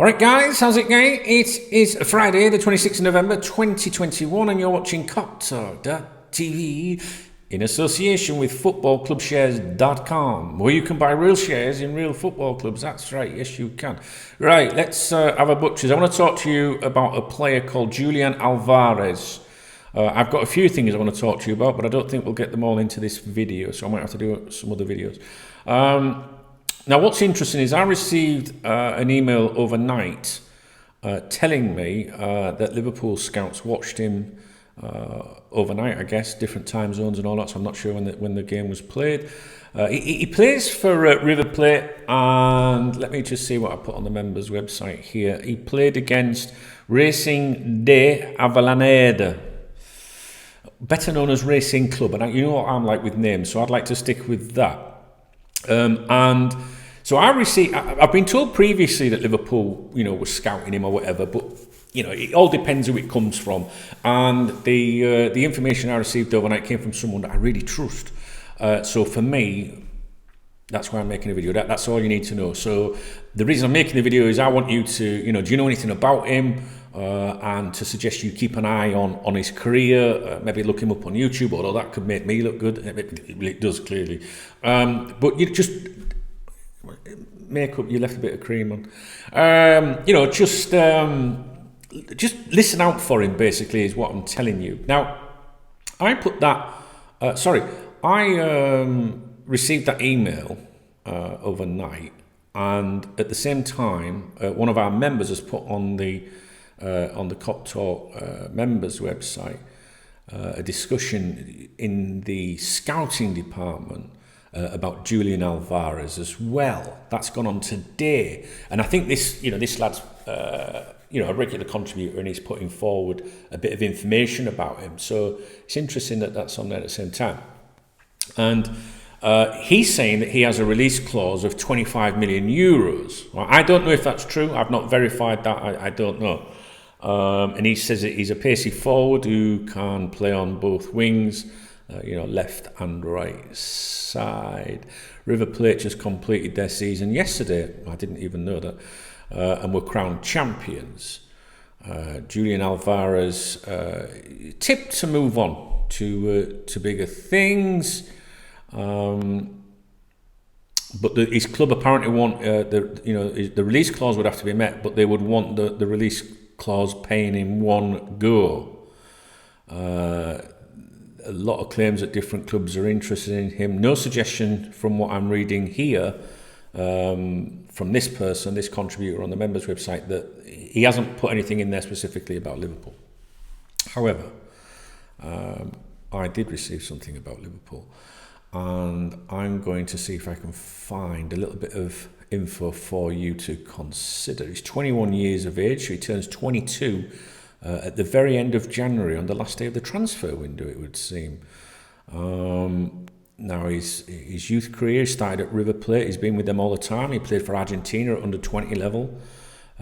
Alright guys, how's it going? It is Friday the 26th of November 2021 and you're watching KopTalk.tv in association with footballclubshares.com, where you can buy real shares in real football clubs. That's right, yes you can. Right, let's have a butchers. I want to talk to you about a player called Julian Alvarez. I've got a few things I want to talk to you about, but I don't think we'll get them all into this video, so I might have to do some other videos. Now, what's interesting is I received an email overnight telling me that Liverpool scouts watched him overnight, I guess, different time zones and all that, so I'm not sure when the game was played. He plays for River Plate, and let me just see what I put on the members' website here. He played against Racing de Avellaneda, better known as Racing Club, and you know what I'm like with names, so I'd like to stick with that. And so I've been told previously that Liverpool, was scouting him or whatever, but it all depends who it comes from. And the information I received overnight came from someone that I really trust. So for me, that's why I'm making a video. That's all you need to know. So the reason I'm making the video is I want you to, do you know anything about him? And to suggest you keep an eye on his career, maybe look him up on YouTube, although that could make me look good. It does, clearly. But you just makeup, you left a bit of cream on. Just listen out for him, basically, is what I'm telling you. Now, I put that, I received that email overnight, and at the same time, one of our members has put on the KopTalk members website a discussion in the scouting department about Julian Alvarez as well. That's gone on today, and I think this lad's a regular contributor, and he's putting forward a bit of information about him. So it's interesting that that's on there at the same time. And he's saying that he has a release clause of 25 million euros. Well, I don't know if that's true. I've not verified that. I don't know. And he says that he's a pacey forward who can play on both wings, left and right side. River Plate just completed their season yesterday. I didn't even know that. And were crowned champions. Julian Alvarez tipped to move on to bigger things. But his club apparently want the release clause would have to be met, but they would want the release clause paying in one go. A lot of claims that different clubs are interested in him. No suggestion from what I'm reading here from this person, this contributor on the members website, that he hasn't put anything in there specifically about Liverpool. However, I did receive something about Liverpool, and I'm going to see if I can find a little bit of info for you to consider. He's 21 years of age, so he turns 22 at the very end of January, on the last day of the transfer window, it would seem. Now, his youth career started at River Plate. He's been with them all the time. He played for Argentina at under 20 level,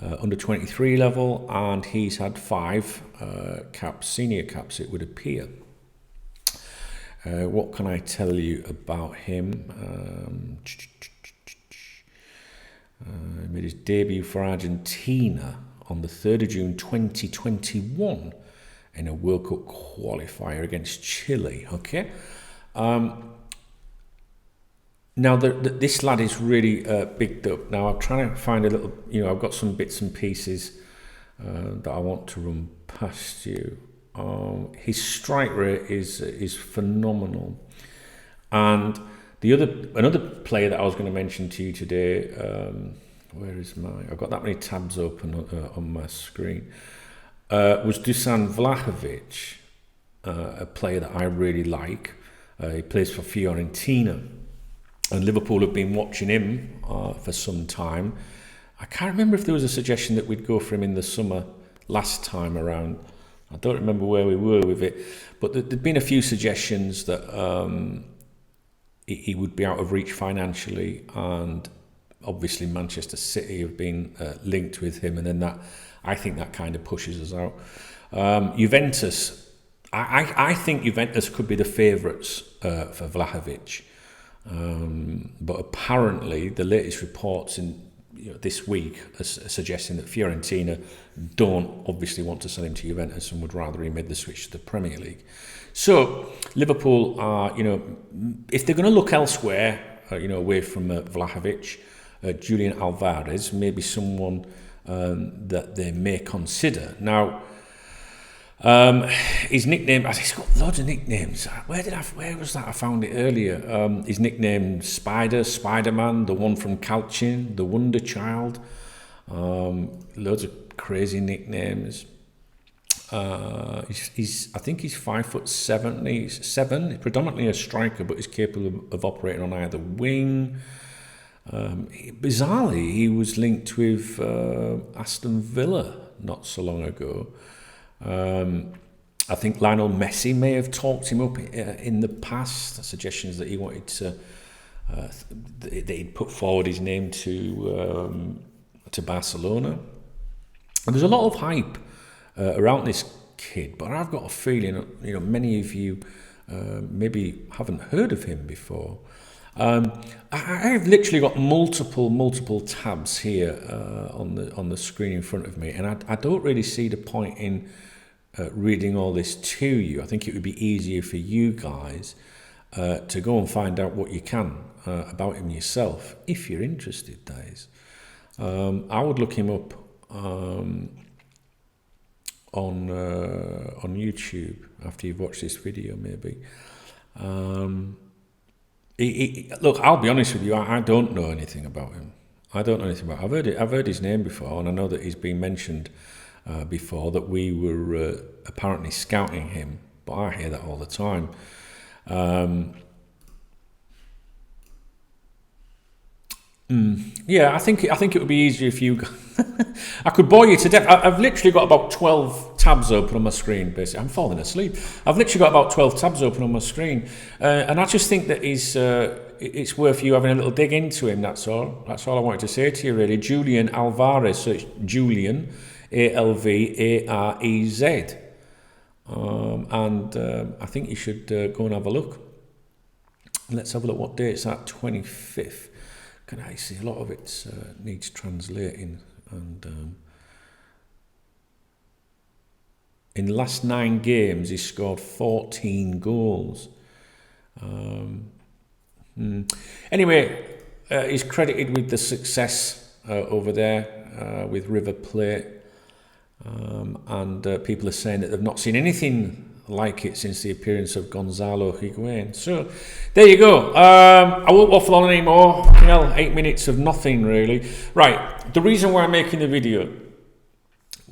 under 23 level, and he's had 5 caps, senior caps, it would appear. What can I tell you about him? He made his debut for Argentina on the 3rd of June 2021 in a World Cup qualifier against Chile. Okay. Now, this lad is really bigged up. Now, I'm trying to find a little, I've got some bits and pieces that I want to run past you. His strike rate is phenomenal. And another player that I was going to mention to you today, I've got that many tabs open on my screen, was Dusan Vlahovic, a player that I really like. He plays for Fiorentina, and Liverpool have been watching him for some time. I can't remember if there was a suggestion that we'd go for him in the summer last time around. I don't remember where we were with it, but there'd been a few suggestions that he would be out of reach financially, and obviously Manchester City have been linked with him, and then I think that kind of pushes us out. Juventus, I think Juventus could be the favourites for Vlahovic, but apparently the latest reports this week suggesting that Fiorentina don't obviously want to sell him to Juventus and would rather he made the switch to the Premier League. So Liverpool are, if they're going to look elsewhere, away from Vlahovic, Julian Alvarez, maybe someone that they may consider. Now, his nickname, he's got loads of nicknames. Where was that? I found it earlier. His nickname Spider-Man, the one from Calcin, the Wonder Child. Loads of crazy nicknames. I think he's 5'7". He's predominantly a striker, but he's capable of operating on either wing. Bizarrely, he was linked with Aston Villa not so long ago. I think Lionel Messi may have talked him up in the past. Suggestions that he wanted to, that he'd put forward his name to Barcelona. And there's a lot of hype around this kid, but I've got a feeling, many of you maybe haven't heard of him before. I've literally got multiple tabs here on the screen in front of me, and I don't really see the point in reading all this to you. I think it would be easier for you guys to go and find out what you can about him yourself, if you're interested, that is. I would look him up on YouTube after you've watched this video, maybe. Look, I'll be honest with you. I don't know anything about him. I've heard his name before, and I know that he's been mentioned before, that we were apparently scouting him. But I hear that all the time. Yeah, I think it would be easier if you. I could bore you to death. I've literally got about 12 tabs open on my screen. Basically, I'm falling asleep. I've literally got about 12 tabs open on my screen, and I just think that it's worth you having a little dig into him. That's all. That's all I wanted to say to you, really. Julian Alvarez. So it's Julian, Alvarez, and I think you should go and have a look. Let's have a look. What day it's at? 25th. Can I see a lot of it needs translating, and in the last 9 games he's scored 14 goals. Anyway, he's credited with the success over there with River Plate, and people are saying that they've not seen anything like it since the appearance of Gonzalo Higuain. So there you go. I won't waffle on anymore. 8 minutes of nothing really. Right, the reason why I'm making the video,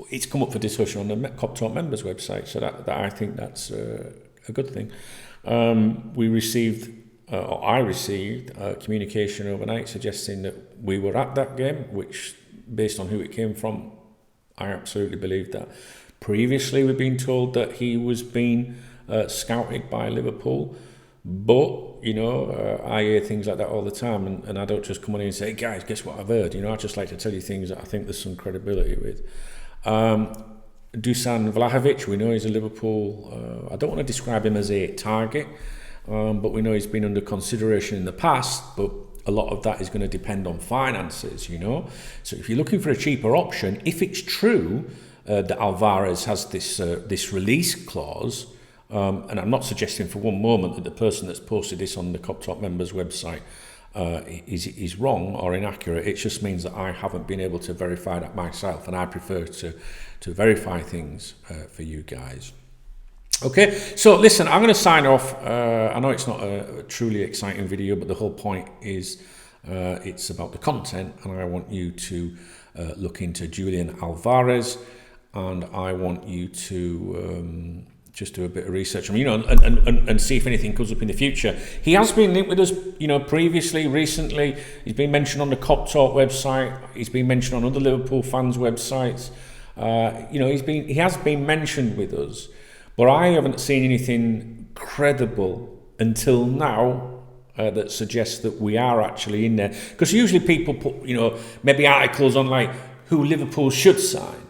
it's come up for discussion on the KopTalk members website, so that I think that's a good thing. I received communication overnight suggesting that we were at that game, which, based on who it came from, I absolutely believe that. Previously, we've been told that he was being scouted by Liverpool, but I hear things like that all the time, and I don't just come on in and say, hey guys, guess what I've heard? I just like to tell you things that I think there's some credibility with. Dusan Vlahovic, we know he's a Liverpool. I don't want to describe him as a target, but we know he's been under consideration in the past, but a lot of that is going to depend on finances, So if you're looking for a cheaper option, if it's true that Alvarez has this release clause, and I'm not suggesting for one moment that the person that's posted this on the KopTalk members website is wrong or inaccurate. It just means that I haven't been able to verify that myself, and I prefer to verify things for you guys. Okay, so listen, I'm going to sign off. I know it's not a truly exciting video, but the whole point is it's about the content, and I want you to look into Julian Alvarez, and I want you to just do a bit of research, and see if anything comes up in the future. He has been linked with us, previously, recently. He's been mentioned on the KopTalk website. He's been mentioned on other Liverpool fans' websites. He has been mentioned with us, but I haven't seen anything credible until now that suggests that we are actually in there. Because usually people put, maybe articles on like who Liverpool should sign,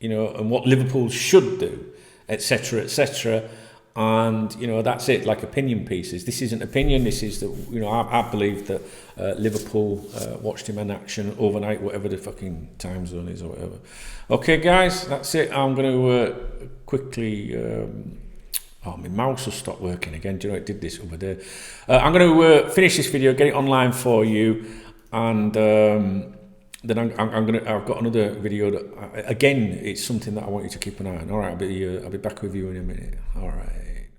and what Liverpool should do, etc., etc. And that's it. Like opinion pieces. This isn't opinion. This is that I believe that Liverpool watched him in action overnight, whatever the fucking time zone is or whatever. Okay, guys, that's it. I'm going to quickly. My mouse will stop working again. Do you know it did this over there? I'm going to finish this video, get it online for you, and then I've got another video that again, it's something that I want you to keep an eye on. All right, I'll be back with you in a minute. All right.